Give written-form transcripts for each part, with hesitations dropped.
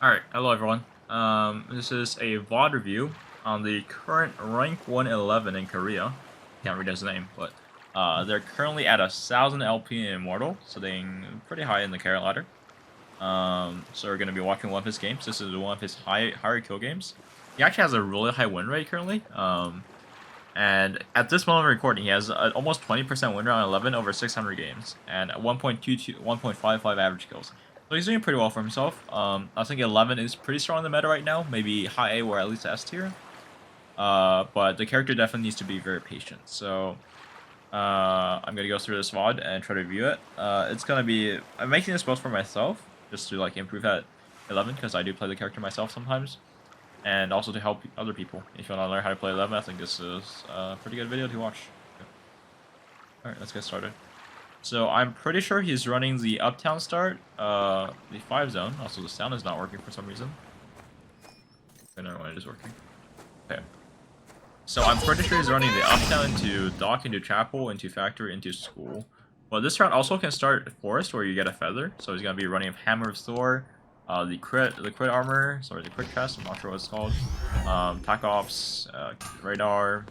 Alright, hello everyone. This is a VOD review on the current rank 111 in Korea. Can't read his name, but they're currently at 1000 LP in Immortal, sitting pretty high in the carrot ladder. So we're going to be watching one of his games. This is one of his higher kill games. He actually has a really high win rate currently. And at this moment of recording, he has almost 20% win rate on 11 over 600 games, and 1.55 average kills. So he's doing pretty well for himself. I think 11 is pretty strong in the meta right now, maybe high A or at least S tier. But the character definitely needs to be very patient. So I'm gonna go through this VOD and try to review it. It's gonna be I'm making this both for myself, just to like improve at 11 because I do play the character myself sometimes, and also to help other people. If you want to learn how to play 11, I think this is a pretty good video to watch. Okay. All right, let's get started. So I'm pretty sure he's running the uptown start, the 5 zone. Also, the sound is not working for some reason. Okay, never mind, it is working. Okay. So I'm pretty sure he's running the uptown into dock, into chapel, into factory, into school. But this route also can start forest where you get a feather. So he's gonna be running Hammer of Thor, the crit armor, sorry, the crit chest. I'm not sure what it's called. Tac ops, radar,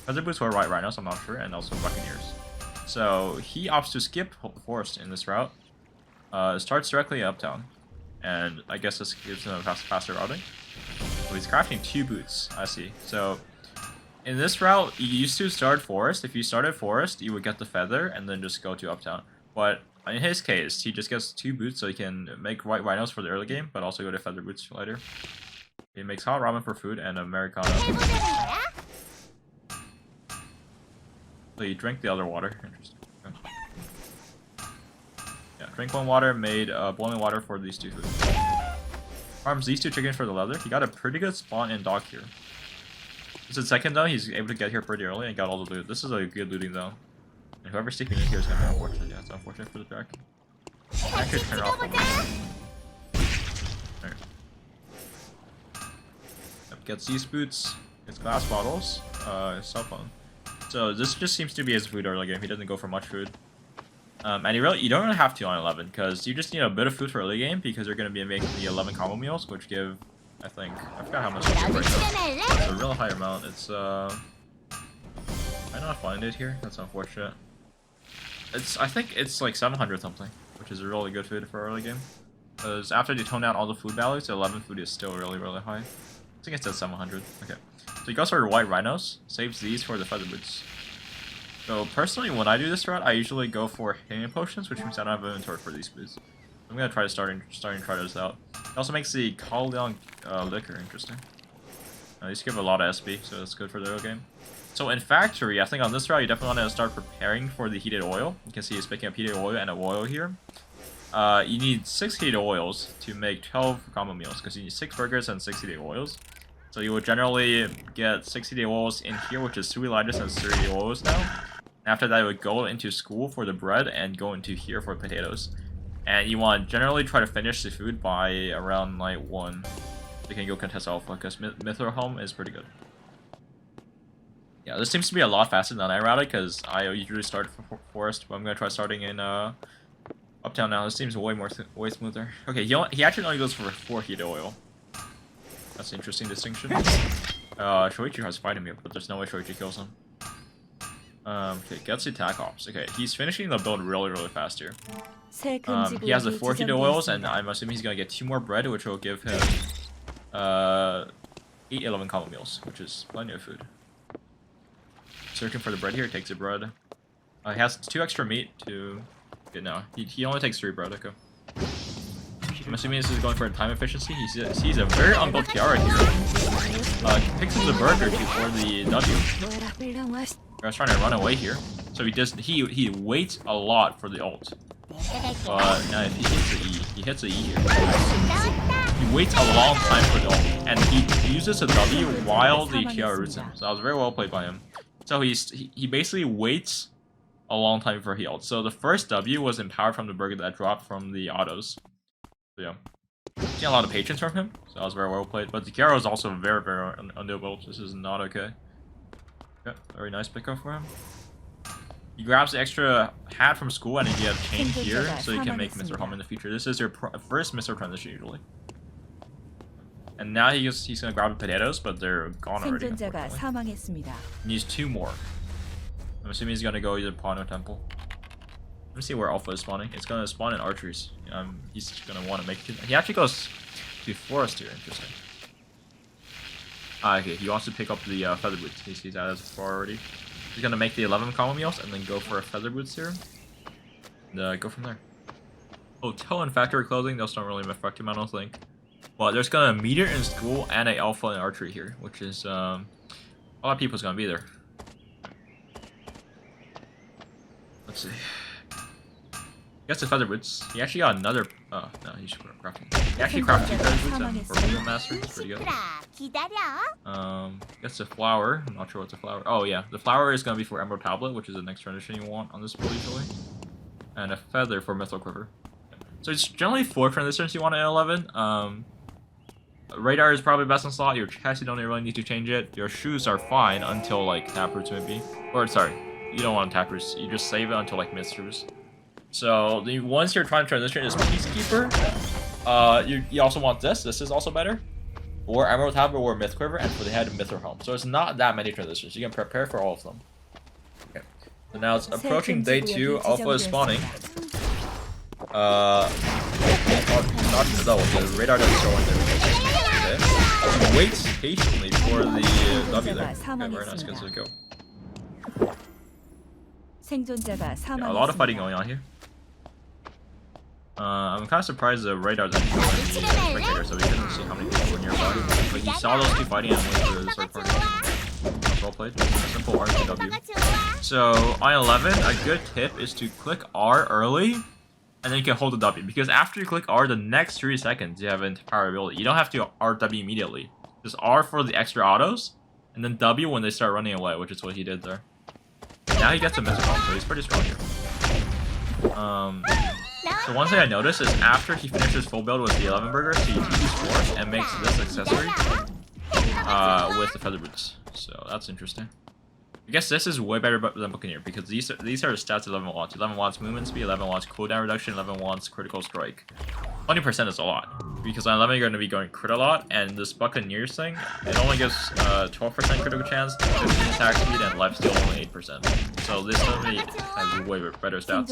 feather boots were right now, so I'm not sure, and also buccaneers. So he opts to skip forest in this route. Starts directly uptown, and I guess this gives him a faster routing. So he's crafting 2 boots. I see. So in this route, you used to start forest. If you started forest, you would get the feather and then just go to uptown. But in his case, he just gets 2 boots, so he can make white rhinos for the early game, but also go to feather boots later. He makes hot ramen for food and Americano. So you drink the other water. Interesting. Okay. Yeah, drink 1 water, made boiling water for these 2 foods. Farms these 2 chickens for the leather. He got a pretty good spawn in dock here. This is second though, he's able to get here pretty early and got all the loot. This is a good looting though. And whoever's sticking in here is gonna be unfortunate. Yeah, it's unfortunate for the track. I could turn it off. Alright. Yep, gets these boots, gets glass bottles, his cell phone. So this just seems to be his food early game. He doesn't go for much food. And you don't really have to on 11, because you just need a bit of food for early game, because you're going to be making the 11 combo meals, which give, I forgot how much it's right now. It's a real high amount. It's, I not find it here. That's unfortunate. I think it's like 700 something, which is a really good food for early game. Because after they tone down all the food values, the 11 food is still really high. I think it's at 700. Okay. So he goes for white rhinos, saves these for the feather boots. So personally, when I do this route, I usually go for healing potions, which means I don't have inventory for these boots. I'm gonna try to starting to try this out. It also makes the Kalleong liquor interesting. These give a lot of SB, so that's good for the early game. So in factory, I think on this route you definitely want to start preparing for the heated oil. You can see he's picking up heated oil and a oil here. You need 6 heated oils to make 12 combo meals, because you need 6 burgers and 6 heated oils. So you would generally get 60 oils in here, which is 3 lighters and 30 oils now. After that, you would go into school for the bread and go into here for potatoes. And you want to generally try to finish the food by around night 1. You can go contest alpha, because Mith helm is pretty good. Yeah, this seems to be a lot faster than I routed, because I usually start for forest, but I'm going to try starting in uptown now. This seems way smoother. Okay, he actually only goes for 4 heated oil. That's an interesting distinction. Shoichi has fighting me, but there's no way Shoichi kills him. Okay, gets the attack ops. Okay, he's finishing the build really fast here. He has the 4 heated oils, and I'm assuming he's gonna get 2 more bread, which will give him 8 11 combo meals, which is plenty of food. Searching for the bread here, takes the bread. He has 2 extra meat to get now. He only takes 3 bread. Okay. I'm assuming this is going for a time efficiency. He sees a very unbuilt Kiara here. He picks up the burger for the W. I was trying to run away here. So he waits a lot for the ult. But now if he hits the E, he hits the E here. He waits a long time for the ult. And he uses a W while the Kiara roots him. So that was very well played by him. So he basically waits a long time before he ults. So the first W was empowered from the burger that dropped from the autos. So yeah, seeing a lot of patience from him, so that was very well played. But the Kiara is also very undoable. This is not okay. Yeah, very nice pickup for him. He grabs the extra hat from school and he gets chain here, so you can make Mr. Home in the future. This is your first Mr. transition usually. And now he's gonna grab the potatoes, but they're gone already. 생존자가 사망했습니다. He needs 2 more. I'm assuming he's gonna go either pawn or temple. Let me see where Alpha is spawning. It's gonna spawn in archeries. He's gonna want to make it. He actually goes to forest here. Interesting. Okay, he wants to pick up the feather boots. He's out as far already. He's gonna make the 11 common meals and then go for a feather boots here. And go from there. Hotel and factory clothing, those don't really affect him, I don't think. But there's gonna a meteor in school and a alpha in archery here, which is a lot of people's gonna be there. Let's see. He gets the feather boots. He actually got another. Oh no, he should crafting. He actually crafted 2 feather boots and for Ramen Master. It's pretty good. Gets the flower. I'm not sure what's the flower. Oh yeah, the flower is gonna be for Emerald Tablet, which is the next transition you want on this build usually. And a feather for Mith Quiver. So it's generally 4 transitions you want at 11. Radar is probably best in slot. Your chest, you don't really need to change it. Your shoes are fine until like taproots maybe. Or sorry, you don't want taproots. You just save it until like mid shoes. So the ones you're trying to transition is Peacekeeper. You also want this. This is also better. Or Emerald Tablet or Mith Quiver, and for the head, Mith or Helm. So it's not that many transitions. You can prepare for all of them. Okay. So now it's approaching day 2. Alpha is spawning. Not the radar doesn't show in there. Okay. He waits patiently for the W there. Okay, very nice. Good to go. Yeah, a lot of fighting going on here. I'm kind of surprised the radar doesn't show in the spectator, so we couldn't see how many people were nearby. But he saw those 2 fighting and went to the third party. That's well played. Simple RTW. So on 11, a good tip is to click R early, and then you can hold the W. Because after you click R, the next 3 seconds you have entire ability. You don't have to RW immediately. Just R for the extra autos, and then W when they start running away, which is what he did there. Now he gets a missile, so he's pretty strong here. So one thing I noticed is after he finishes full build with the 11 burgers, he uses force and makes this accessory with the feather boots. So that's interesting. I guess this is way better than Buccaneer because these are the stats 11 watts. 11 watts movement speed, 11 watts cooldown reduction, 11 watts critical strike. 20% is a lot because on 11 you're going to be going crit a lot, and this Buccaneers thing, it only gives 12% critical chance, 15 attack speed, and lifesteal only 8%. So this definitely has way better stats.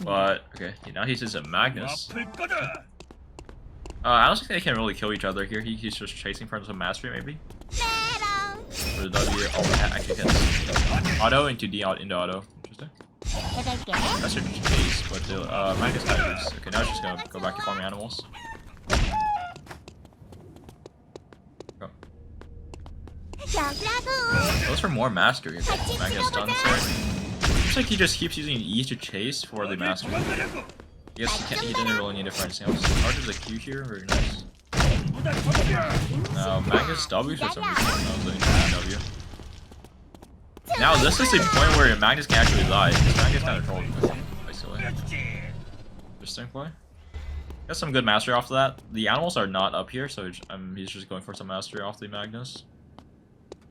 But okay, now he's just a Magnus. I don't think they can really kill each other here. He's just chasing for some mastery maybe. For the W, oh, actually hits. Auto into D, into auto. Interesting. That's a chase, but the Magnus tigers. Okay, now it's just gonna go back to farming animals. Go. Those are more mastery. Magnus stuns there. Looks like he just keeps using E to chase for the mastery. I guess he didn't really need it for anything else. Charges a Q here, very nice. Now Magnus W for some reason. W. Now this is the point where Magnus can actually die. Magnus kind of trolled basically. Interesting play. Got some good mastery off of that. The animals are not up here, so he's just going for some mastery off the Magnus.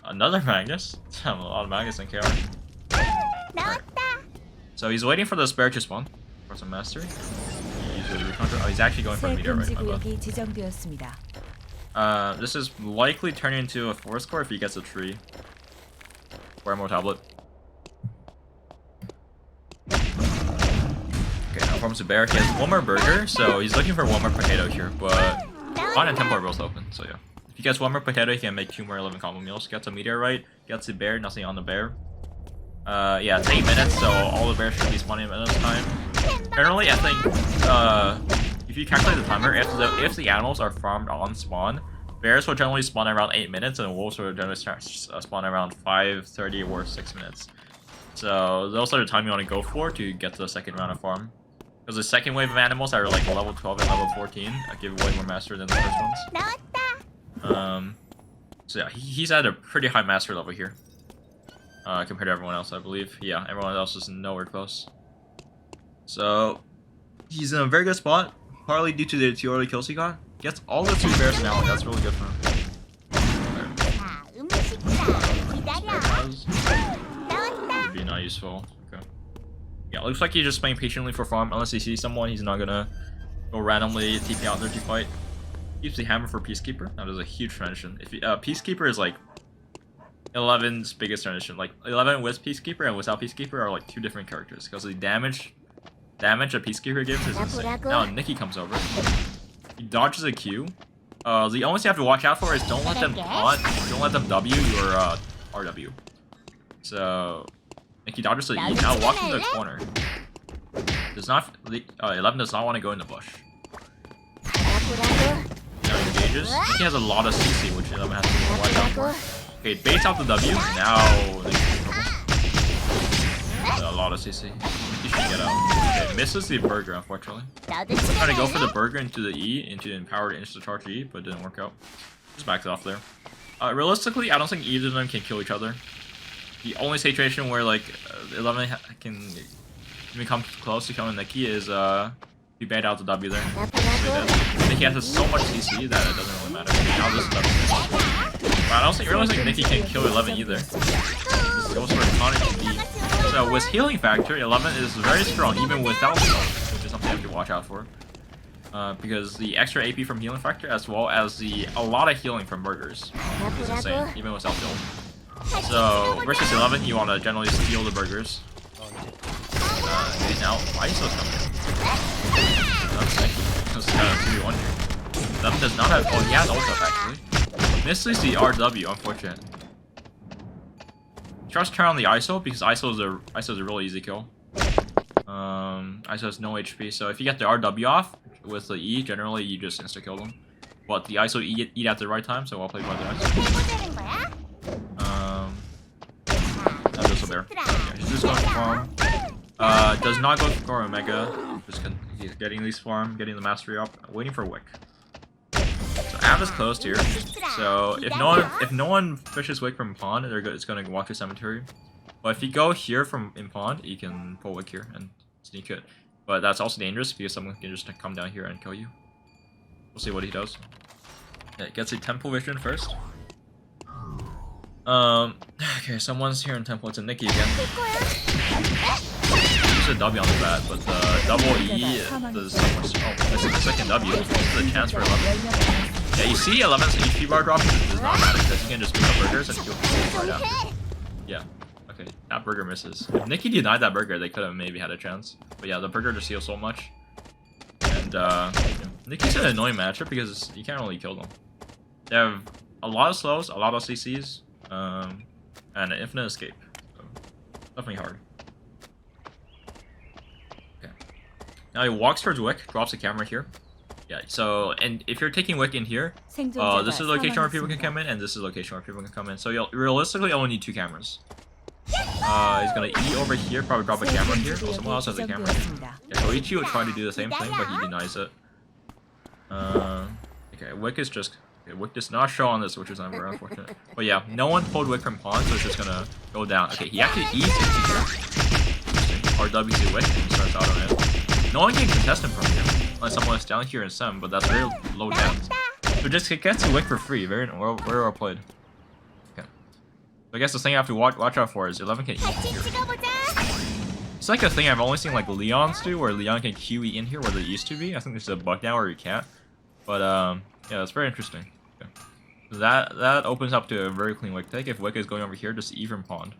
Another Magnus? A lot of Magnus in KR. Right. So he's waiting for the spare to spawn for some mastery. He's actually going for a meteor, right? This is likely turning into a forest core if he gets a tree. Or Emerald Tablet. Okay, now forms a bear. He has one more burger, so he's looking for one more potato here, but Vod and Temple are both open, so yeah. If he gets one more potato, he can make 2 more 11 combo meals. Gets a meteorite, gets a bear, nothing on the bear. Yeah, it's 8 minutes, so all the bears should be spawning at this time. Generally, I think, if you calculate the timer, if the animals are farmed on spawn, bears will generally spawn around 8 minutes, and wolves will generally spawn around 5:30 or 6 minutes. So those are the time you want to go for to get to the second round of farm. Because the second wave of animals are like level 12 and level 14. I give way more mastery than the first ones. So yeah, he's at a pretty high mastery level here. Compared to everyone else, I believe. Yeah, everyone else is nowhere close. So he's in a very good spot, partly due to the 2 early kills he got. Gets all the 2 bears now, that's really good for him. Would be not useful. Okay. Yeah, looks like he's just playing patiently for farm. Unless he sees someone, he's not gonna go randomly TP out there to fight. Keeps the hammer for Peacekeeper. That is a huge transition. If Peacekeeper is like 11's biggest transition. Like 11 with Peacekeeper and without Peacekeeper are like two different characters because the damage a Peacekeeper gives is insane. Now Nikki comes over. He dodges a Q. The only thing you have to watch out for is don't let them taunt, don't let them W your RW. So Nikki dodges the E. Now walks in the corner. Does not 11 does not want to go in the bush. Now engages. Nikki has a lot of CC, which 11 has to watch out for. Okay, baits out the W. Now Nikki's in trouble. A lot of CC. Nikki should get out. Okay, misses the burger, unfortunately. Trying to go for the burger into the E, into the empowered insta charge E, but it didn't work out. Just backed off there. Realistically, I don't think either of them can kill each other. The only situation where like 11 can even come close to killing Nikki is he bait out the W there. Nikki has so much CC that it doesn't really matter. Now this W. But I don't really think Nikki can kill 11 either. This goes for tonic E. So with healing factor, 11 is very strong even without healing, which is something you have to watch out for. Because the extra AP from healing factor as well as a lot of healing from burgers is insane, even without healing. So versus 11, you want to generally steal the burgers. Okay, now why is so coming? That's kind of 2v1 here. 11 does not have. Oh, he has ult up actually. Misses the RW, unfortunate. Trust turn on the ISO because ISO is a really easy kill. ISO has no HP, so if you get the RW off with the E, generally you just insta kill them. But the ISO eat at the right time, so well played by the ISO. That's also there. Yeah, he's just going for farm. Does not go for Omega. He's getting these farm, getting the mastery up, waiting for Wick. So Av is closed here. So if no one fishes Wick from pond, it's gonna walk to cemetery. But if you go here from in pond, you can pull Wick here and sneak it. But that's also dangerous because someone can just come down here and kill you. We'll see what he does. Yeah, gets a temple vision first. Okay, someone's here in temple. It's a Nikki again. There's a W on the bat, but the double E does so much. Oh, this is the second W. This is a chance for 11. Yeah, you see 11's HP bar drop does not matter because you can just pick up burgers and kill people right after. Yeah. Okay, that burger misses. If Nikki denied that burger, they could have maybe had a chance. But yeah, the burger just heals so much. And yeah. Nikki's an annoying matchup because you can't really kill them. They have a lot of slows, a lot of CCs, and an infinite escape. So definitely hard. Okay. Now he walks towards Wick, drops the camera here. Yeah, so, and if you're taking Wick in here, this is the location where people can come in, and this is the location where people can come in. So you'll realistically only need 2 cameras. He's gonna E over here, probably drop a camera here. Oh, someone else has a camera here. Yeah, Koichi will try to do the same thing, but he denies it. Okay, Wick is just... Okay, Wick does not show on this, which is very unfortunate. But yeah, no one pulled Wick from pawn, so it's just gonna go down. Okay, he actually E's into here. RW to Wick, and he starts out on it. No one can contest him from here, unless someone is down here in Sem, but that's very low damage. So just gets to Wick for free, very well played. Okay. So I guess the thing I have to watch out for is 11 can E in here. It's like a thing I've only seen like Leon's do, where Leon can QE in here where they used to be. I think there's a bug now where you can't. But yeah, that's very interesting. Okay. So that opens up to a very clean Wick take. If Wick is going over here, just E from pond.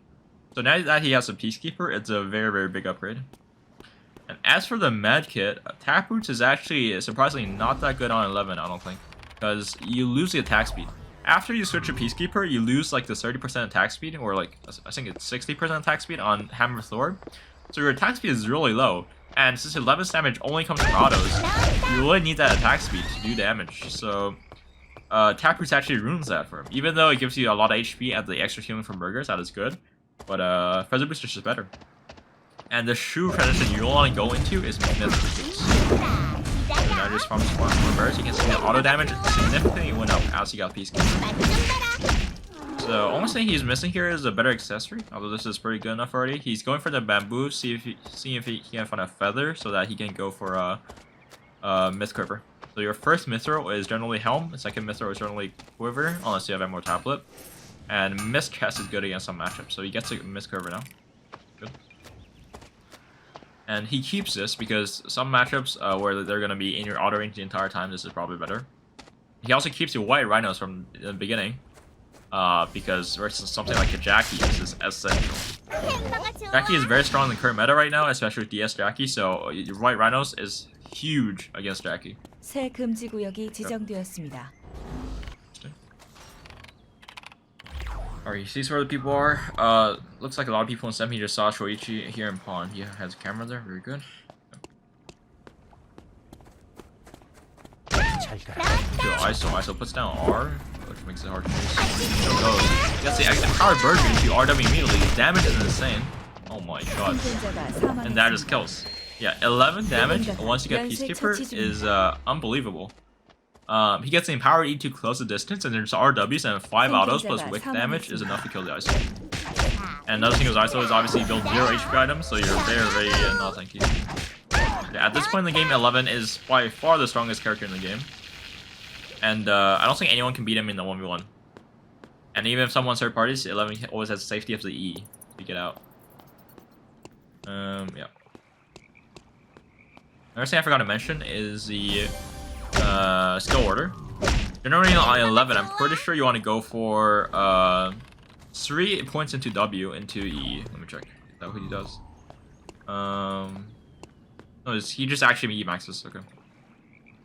So now that he has a Peacekeeper, it's a very big upgrade. And as for the med kit, Taproots is actually surprisingly not that good on 11, I don't think. Because you lose the attack speed. After you switch to Peacekeeper, you lose like the 30% attack speed, or like, I think it's 60% attack speed on Hammer Thor. So your attack speed is really low. And since 11's damage only comes from autos, you really need that attack speed to do damage. So Taproots actually ruins that for him. Even though it gives you a lot of HP and the extra healing from burgers, that is good. But Feather Boost is just better. And the shoe transition you want to go into is Mith Quiver. Now just from reverse, you can see the auto damage significantly went up as he got Peacekeeper. So only thing he's missing here is a better accessory, although this is pretty good enough already. He's going for the bamboo, see if he can find a feather so that he can go for Mith Quiver. So your first Mithril is generally Helm, the second Mithril is generally Quiver, unless you have Emerald Tablet. And Mith Chest is good against some matchups, so he gets a Mith Quiver now. Good. And he keeps this because some matchups where they're going to be in your auto range the entire time, this is probably better. He also keeps the white rhinos from the beginning. Because versus something like a Jackie, this is essential. Jackie is very strong in the current meta right now, especially with DS Jackie, so your white rhinos is huge against Jackie. 새 금지 구역이 지정되었습니다. Alright, he sees where the people are. Looks like a lot of people in Sem. He just saw Shoichi here in Pawn. He has a camera there, very good. ISO puts down R, which makes it hard to use. So it goes. You got the powered version to RW immediately. The damage is insane. Oh my god. And that just kills. Yeah, 11 damage once you get Peacekeeper is unbelievable. He gets the empowered E to close the distance, and there's RWs and 5 autos plus wick damage is enough to kill the ISO. And another thing is ISO is obviously you build 0 HP items, so you're very not thank you. Yeah, at this point in the game, 11 is by far the strongest character in the game. And I don't think anyone can beat him in the 1v1. And even if someone's third parties, 11 always has safety of the E to get out. Yeah. Another thing I forgot to mention is the skill order. Generally on 11, I'm pretty sure you want to go for 3 points into W into E. Let me check. Is that what he does? No, he just actually E maxes. Okay.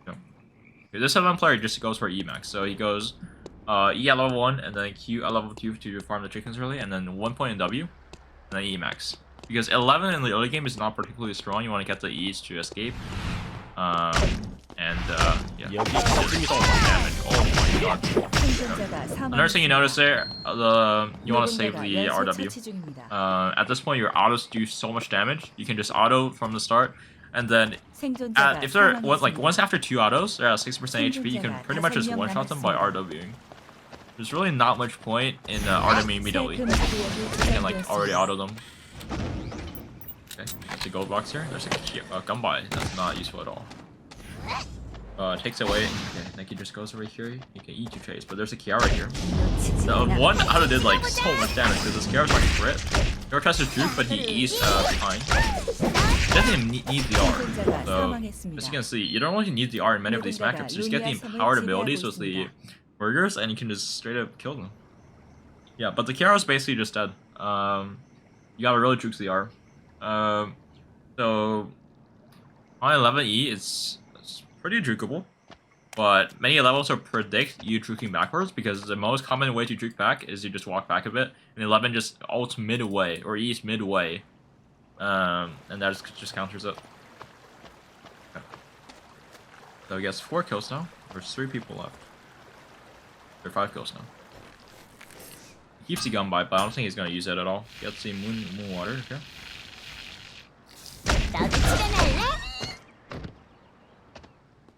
No. Okay, this 11 player just goes for E max. So he goes E at level 1 and then Q at level 2 to farm the chickens really, and then 1 point in W, and then E max. Because 11 in the early game is not particularly strong. You want to get the E's to escape. Yeah. Damage. Oh my god. Another thing you notice there, you want to save the RW. At this point, your autos do so much damage. You can just auto from the start, and then if they're once after 2 autos, they're at 6% HP. You can pretty much just one-shot them by RWing. There's really not much point in RWing immediately. You can like already auto them. Okay, there's a gold box here. There's a gun buy. That's not useful at all. Takes away. Okay, Neki just goes over here. You can E to chase, but there's a Kiara here. The one auto did like so much damage because this Kiara's like crit. Kiara tries to juke, but he E's behind. He doesn't need the R. So as you can see, you don't really need the R in many of these matchups. You just get the empowered abilities with the burgers, and you can just straight up kill them. Yeah, but the Kiara's basically just dead. You gotta really juke the R. So on 11E, it's pretty jukeable, but many levels will predict you juking backwards because the most common way to juke back is you just walk back a bit, and 11 just ults midway or E's midway, and that just counters it. Okay. So he gets 4 kills now. There's 3 people left. There are 5 kills now. He keeps the gun by, but I don't think he's gonna use it at all. Gets the moon water. Okay.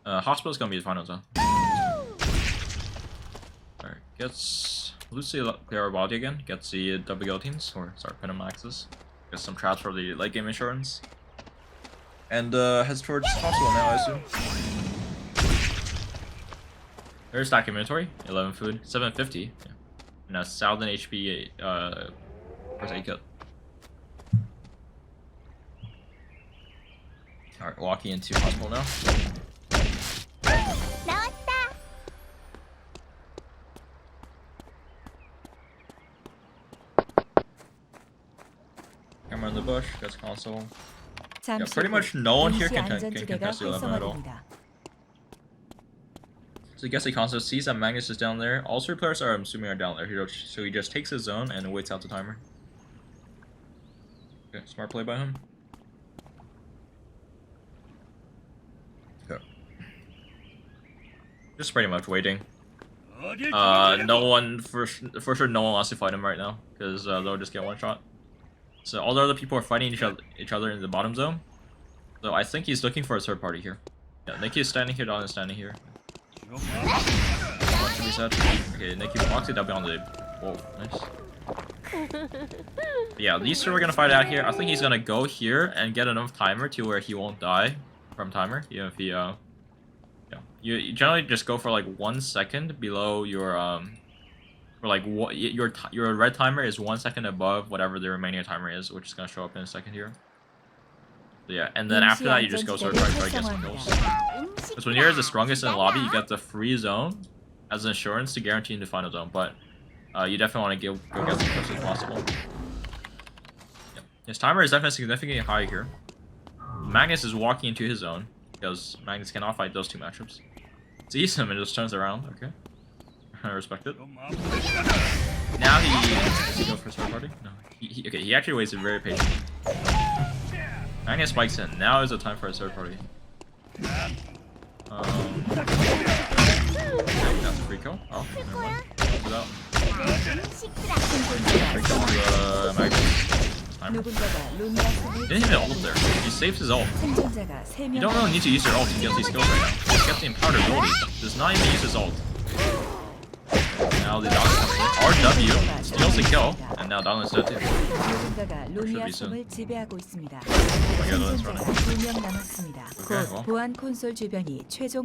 Hospital's gonna be his final zone. Alright, gets Lucy clear body again, gets the double guillotines, or sorry, Penamaxes. Gets some traps for the late game insurance. And heads towards hospital now, I assume. There's stack inventory, 11 food, 750. Yeah. And a 1000 HP first aid kit. Alright, walking into hospital now. Camera in the bush, gets console. Yeah, pretty much no one here can contest the 11 at all. So I guess the console sees that Magnus is down there. All 3 players I'm assuming are down there. So he just takes his zone and waits out the timer. Okay, smart play by him. Okay. Just pretty much waiting. No one for sure. No one wants to fight him right now because they'll just get one shot. So all the other people are fighting each other in the bottom zone. So I think he's looking for a third party here. Yeah, Nikki is standing here. Don is standing here. What should be said? Okay, Nikki walks it up on the. Whoa, nice. Yeah, these 2 are gonna fight out here. I think he's gonna go here and get enough timer to where he won't die from timer, even if he yeah. You generally just go for like 1 second below your or like what your red timer is 1 second above whatever the remaining timer is, which is gonna show up in a second here. So yeah, and then after that you just go sort of try to get some kills. Because when you're the strongest in the lobby, you get the free zone as insurance to guarantee in the final zone, but you definitely want to go get some kills as possible. Yep. His timer is definitely significantly high here. Magnus is walking into his zone because Magnus cannot fight those two matchups. Sees him and just turns around. Okay, I respect it. Now he goes for third party. No, he actually waits very patiently. Magnus spikes in. Now is the time for a third party. Okay, that's a free kill. Oh, never mind. Close it out. Free kill to Magnus. Timer. Didn't even ult there. He saves his ult. You don't really need to use your ult to get these kills right now. Just get the empowered ability. Does not even use his ult. Now the Dolan coming in. RW steals the kill, and now Dolan is dead too. Or should be soon. Okay, Dolan's running. Okay, well. I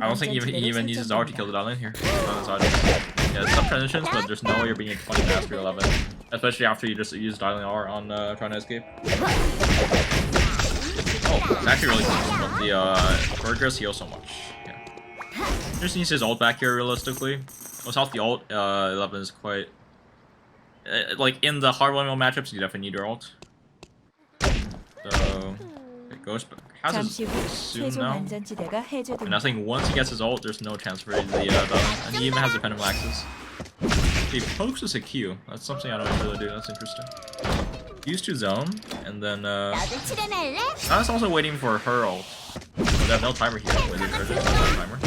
don't think he even uses his R to kill the Dolan here. Dolan's R. Yeah, some transitions, but there's no way you're being 20 mastery 11. Especially after you just use Dolan R on trying to escape. Oh, it's actually really close, but the Burgers heal so much. Yeah. Just needs his ult back here realistically. Without the ult, 11 is quite... like, in the hard 1v1 matchups, you definitely need your ult. So... It goes... has his soon now. And I think once he gets his ult, there's no chance for the Dolan. And he even has the Pendulum Axes. He pokes us a Q. That's something I don't really do. That's interesting. Used to zone, and then I was also waiting for her ult. But they have no timer here. Waiting for her no timer.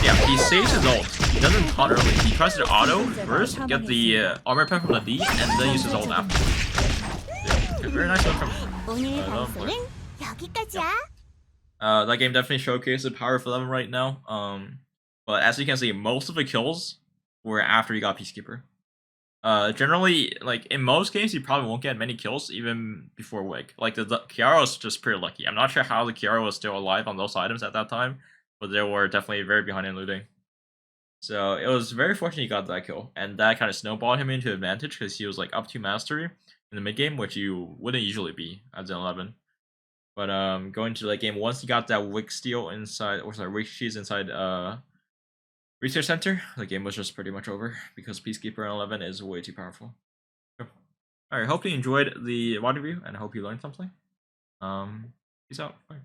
Yeah, he saves his ult. He doesn't taunt early. He tries to auto first, get the armor pen from the D, and then use his ult after. Yeah, okay, very nice one from that game definitely showcased the power of 11 right now. But as you can see, most of the kills were after you got Peacekeeper. Generally, like, in most games, you probably won't get many kills even before Wig. Like, the Kiara was just pretty lucky. I'm not sure how the Kiara was still alive on those items at that time, but they were definitely very behind in looting. So, it was very fortunate he got that kill, and that kind of snowballed him into advantage, because he was, like, up to mastery in the mid-game, which you wouldn't usually be as an 11. But, going to, like, game, once he got that Wig steal inside, or sorry, Wig cheese inside, Research Center, the game was just pretty much over because Peacekeeper on 11 is way too powerful. Alright, hope you enjoyed the VOD review and I hope you learned something. Peace out. Bye.